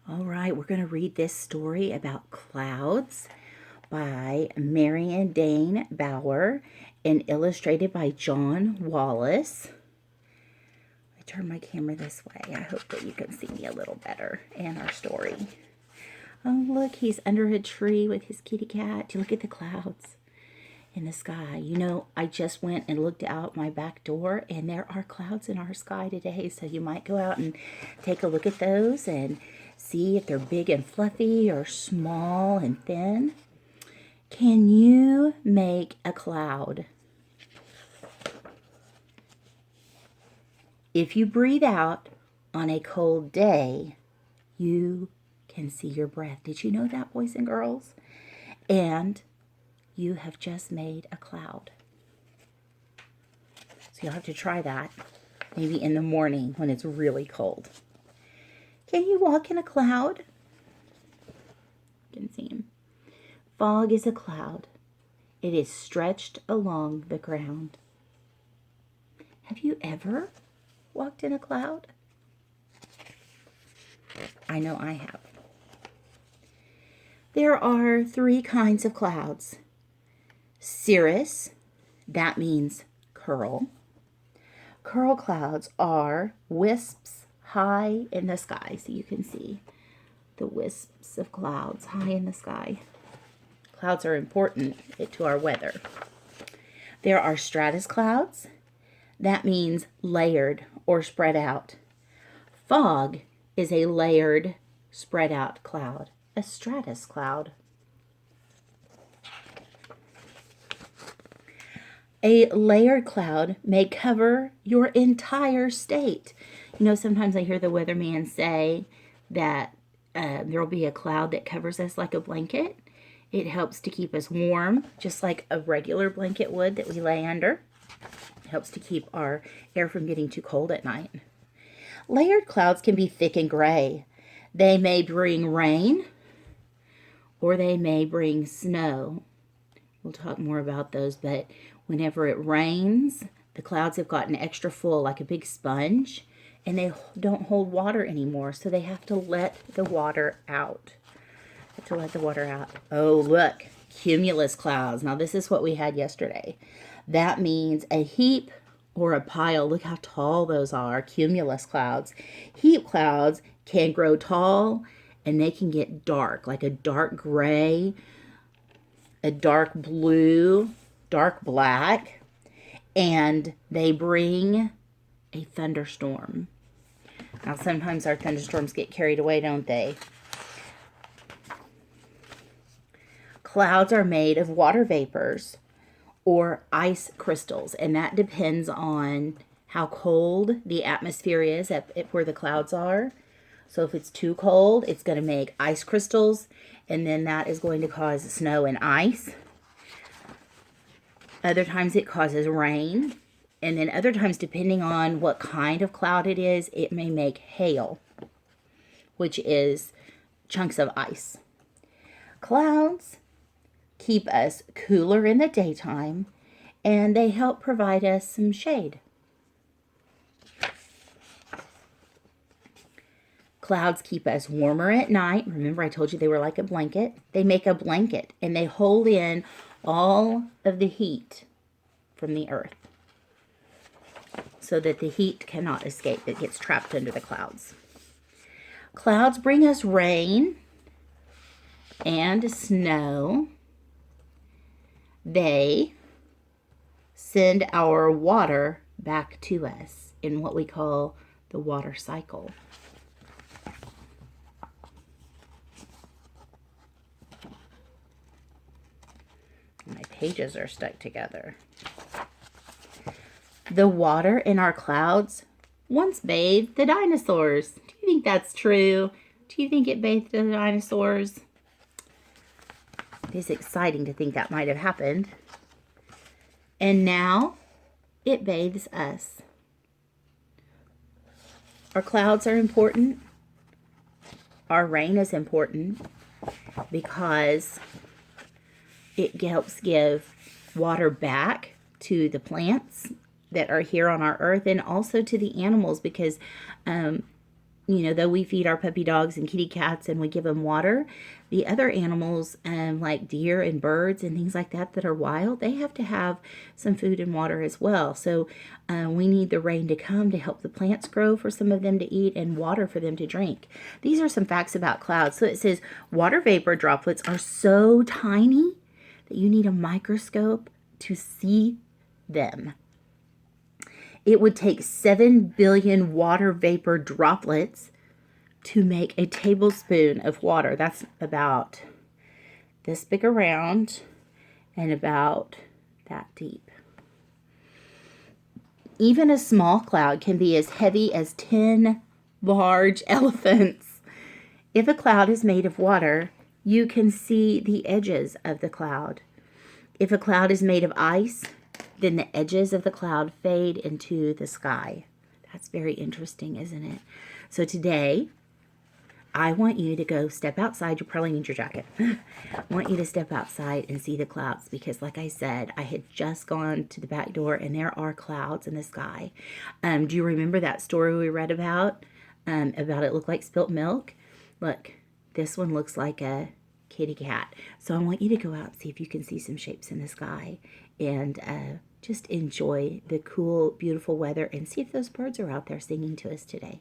All right, we're going to read this story about clouds by Marian Dane Bauer and illustrated by John Wallace. I turn my camera this way. I hope that you can see me a little better and our story. Oh, look, he's under a tree with his kitty cat. Look at the clouds in the sky. You know, I just went and looked out my back door and there are clouds in our sky today. So you might go out and take a look at those and see if they're big and fluffy or small and thin. Can you make a cloud? If you breathe out on a cold day, you can see your breath. Did you know that, boys and girls? And you have just made a cloud. So you'll have to try that maybe in the morning when it's really cold. Can you walk in a cloud? You can see him. Fog is a cloud. It is stretched along the ground. Have you ever walked in a cloud? I know I have. There are 3 kinds of clouds. Cirrus, that means curl. Curl clouds are wisps high in the sky. So you can see the wisps of clouds high in the sky. Clouds are important to our weather. There are stratus clouds. That means layered or spread out. Fog is a layered, spread out cloud, a stratus cloud. A layered cloud may cover your entire state. You know, sometimes I hear the weatherman say that there will be a cloud that covers us like a blanket. It helps to keep us warm, just like a regular blanket would that we lay under. It helps to keep our air from getting too cold at night. Layered clouds can be thick and gray. They may bring rain or they may bring snow. We'll talk more about those, but whenever it rains, the clouds have gotten extra full like a big sponge, and they don't hold water anymore, so they have to let the water out. Oh, look, cumulus clouds. Now, this is what we had yesterday. That means a heap or a pile. Look how tall those are, cumulus clouds. Heap clouds can grow tall, and they can get dark, like a dark gray, a dark blue, dark black, and they bring a thunderstorm. Now, sometimes our thunderstorms get carried away, don't they? Clouds are made of water vapors or ice crystals, and that depends on how cold the atmosphere is at where the clouds are. So if it's too cold, it's going to make ice crystals, and then that is going to cause snow and ice. Other times it causes rain. And then other times, depending on what kind of cloud it is, it may make hail, which is chunks of ice. Clouds keep us cooler in the daytime, and they help provide us some shade. Clouds keep us warmer at night. Remember, I told you they were like a blanket. They make a blanket, and they hold in all of the heat from the earth, so that the heat cannot escape. It gets trapped under the clouds. Clouds bring us rain and snow. They send our water back to us in what we call the water cycle. My pages are stuck together. The water in our clouds once bathed the dinosaurs. Do you think that's true? Do you think it bathed the dinosaurs? It is exciting to think that might have happened. And now it bathes us. Our clouds are important. Our rain is important because it helps give water back to the plants that are here on our earth, and also to the animals, because though we feed our puppy dogs and kitty cats and we give them water, the other animals, like deer and birds and things like that that are wild, they have to have some food and water as well. So we need the rain to come to help the plants grow for some of them to eat and water for them to drink. These are some facts about clouds. So it says water vapor droplets are so tiny that you need a microscope to see them. It would take 7 billion water vapor droplets to make a tablespoon of water. That's about this big around and about that deep. Even a small cloud can be as heavy as 10 large elephants. If a cloud is made of water, you can see the edges of the cloud. If a cloud is made of ice, then the edges of the cloud fade into the sky. That's very interesting, isn't it? So today, I want you to go step outside. You probably need your jacket. I want you to step outside and see the clouds because, like I said, I had just gone to the back door and there are clouds in the sky. Do you remember that story we read about it looked like spilt milk? Look, this one looks like a kitty cat. So I want you to go out and see if you can see some shapes in the sky and just enjoy the cool, beautiful weather and see if those birds are out there singing to us today.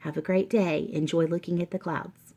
Have a great day. Enjoy looking at the clouds.